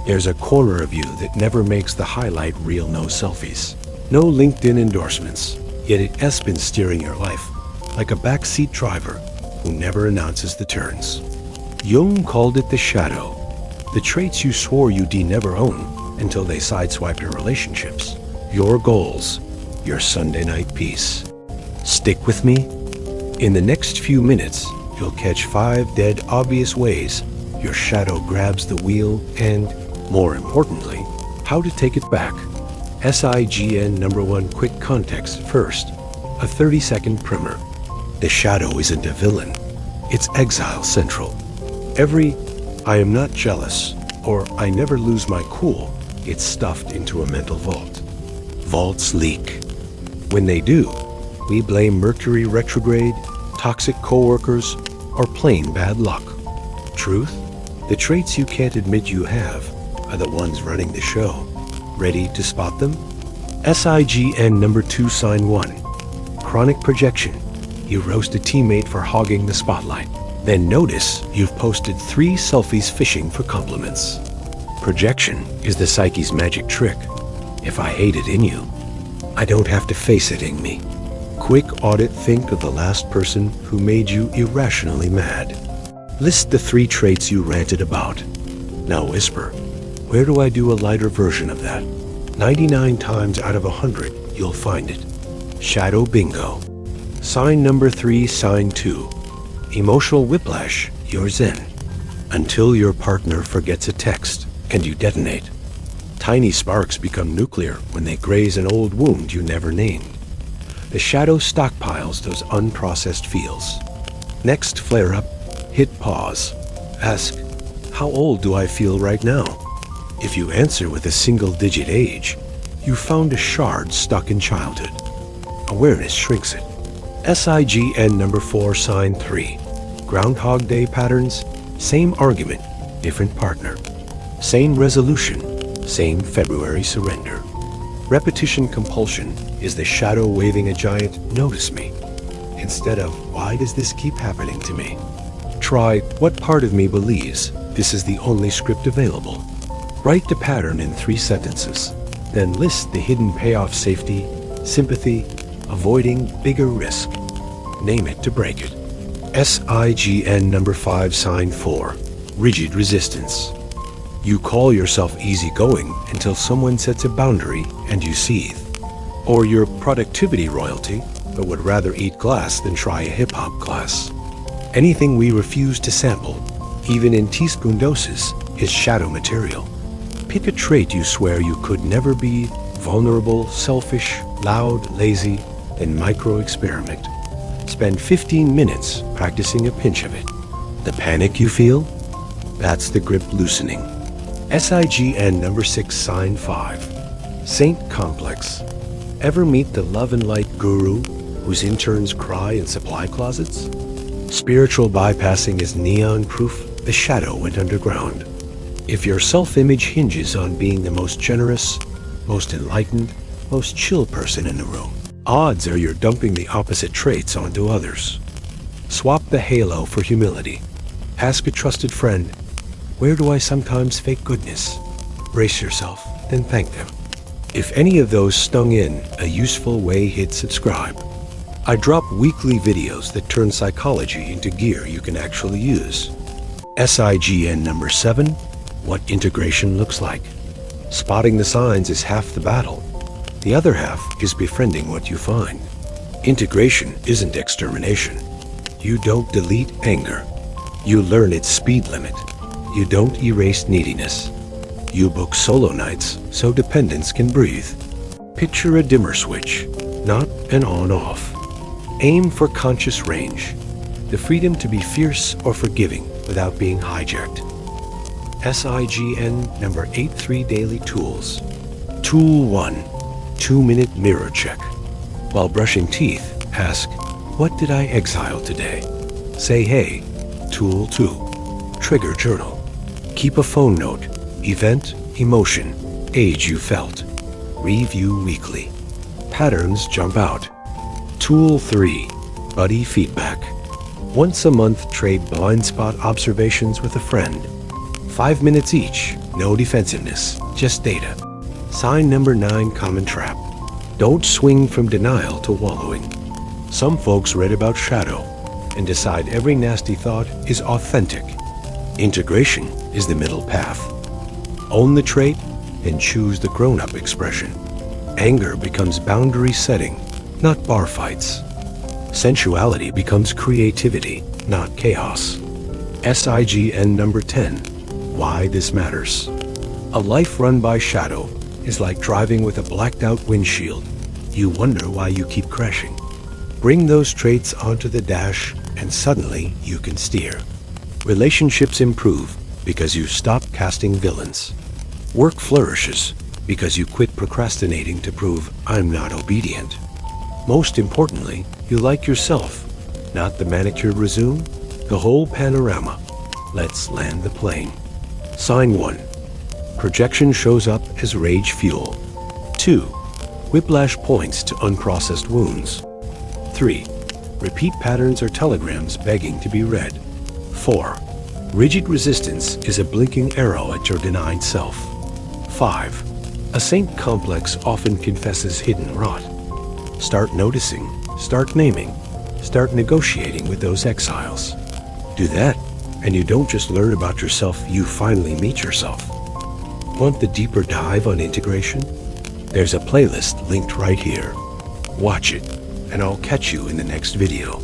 There's a corner of you that never makes the highlight reel, no selfies, no LinkedIn endorsements, yet it has been steering your life like a backseat driver who never announces the turns. Jung called it the shadow, the traits you swore you'd never own until they sideswiped your relationships, your goals, your Sunday night peace. Stick with me. In the next few minutes, you'll catch 5 dead obvious ways your shadow grabs the wheel and, more importantly, how to take it back. SIGN number 1 quick context first, a 30-second primer. The shadow isn't a villain. It's exile central. Every "I am not jealous" or "I never lose my cool" gets stuffed into a mental vault. Vaults leak. When they do, we blame Mercury retrograde, toxic coworkers, or plain bad luck. Truth? The traits you can't admit you have are the ones running the show. Ready to spot them? SIGN number 2 sign 1. Chronic projection. You roast a teammate for hogging the spotlight. Then notice you've posted 3 selfies fishing for compliments. Projection is the psyche's magic trick. If I hate it in you, I don't have to face it in me. Quick audit, think of the last person who made you irrationally mad. List the 3 traits you ranted about. Now whisper, where do I do a lighter version of that? 99 times out of 100, you'll find it. Shadow bingo. Sign number 3, sign 2. Emotional whiplash, you're zen. Until your partner forgets a text and you detonate. Tiny sparks become nuclear when they graze an old wound you never named. The shadow stockpiles those unprocessed feels. Next flare up, hit pause. Ask, how old do I feel right now? If you answer with a single-digit age, you found a shard stuck in childhood. Awareness shrinks it. SIGN number 4 sign 3. Groundhog Day patterns, same argument, different partner. Same resolution, same February surrender. Repetition compulsion is the shadow waving a giant "notice me" instead of "why does this keep happening to me?" Try what part of me believes this is the only script available. Write the pattern in 3 sentences, then list the hidden payoff: safety, sympathy, avoiding bigger risk. Name it to break it. SIGN number 5 sign 4. Rigid resistance. You call yourself easygoing until someone sets a boundary and you seethe. Or you're productivity royalty, but would rather eat glass than try a hip-hop class. Anything we refuse to sample, even in teaspoon doses, is shadow material. Pick a trait you swear you could never be: vulnerable, selfish, loud, lazy, then micro-experiment. Spend 15 minutes practicing a pinch of it. The panic you feel? That's the grip loosening. SIGN number 6 sign 5. Saint complex. Ever meet the love and light guru whose interns cry in supply closets? Spiritual bypassing is neon proof the shadow went underground. If your self-image hinges on being the most generous, most enlightened, most chill person in the room, odds are you're dumping the opposite traits onto others. Swap the halo for humility. Ask a trusted friend, where do I sometimes fake goodness? Brace yourself, then thank them. If any of those stung in a useful way, hit subscribe. I drop weekly videos that turn psychology into gear you can actually use. SIGN number 7, what integration looks like. Spotting the signs is half the battle. The other half is befriending what you find. Integration isn't extermination. You don't delete anger. You learn its speed limit. You don't erase neediness. You book solo nights so dependence can breathe. Picture a dimmer switch, not an on-off. Aim for conscious range, the freedom to be fierce or forgiving without being hijacked. SIGN number 83 daily tools. Tool 1, 2-minute mirror check. While brushing teeth, ask, what did I exile today? Say hey. Tool 2, trigger journal. Keep a phone note, event, emotion, age you felt. Review weekly. Patterns jump out. Tool 3, buddy feedback. Once a month, trade blind spot observations with a friend. 5 minutes each, No defensiveness, just data. Sign number 9, common trap. Don't swing from denial to wallowing. Some folks read about shadow and decide every nasty thought is authentic. Integration is the middle path. Own the trait and choose the grown-up expression. Anger becomes boundary setting, not bar fights. Sensuality becomes creativity, not chaos. SIGN number 10. Why this matters. A life run by shadow is like driving with a blacked-out windshield. You wonder why you keep crashing. Bring those traits onto the dash and suddenly you can steer. Relationships improve because you stop casting villains. Work flourishes because you quit procrastinating to prove I'm not obedient. Most importantly, you like yourself, not the manicured resume, the whole panorama. Let's land the plane. Sign 1. Projection shows up as rage fuel. 2. Whiplash points to unprocessed wounds. 3. Repeat patterns are telegrams begging to be read. 4. Rigid resistance is a blinking arrow at your denied self. 5. A saint complex often confesses hidden rot. Start noticing, start naming, start negotiating with those exiles. Do that, and you don't just learn about yourself, you finally meet yourself. Want the deeper dive on integration? There's a playlist linked right here. Watch it, and I'll catch you in the next video.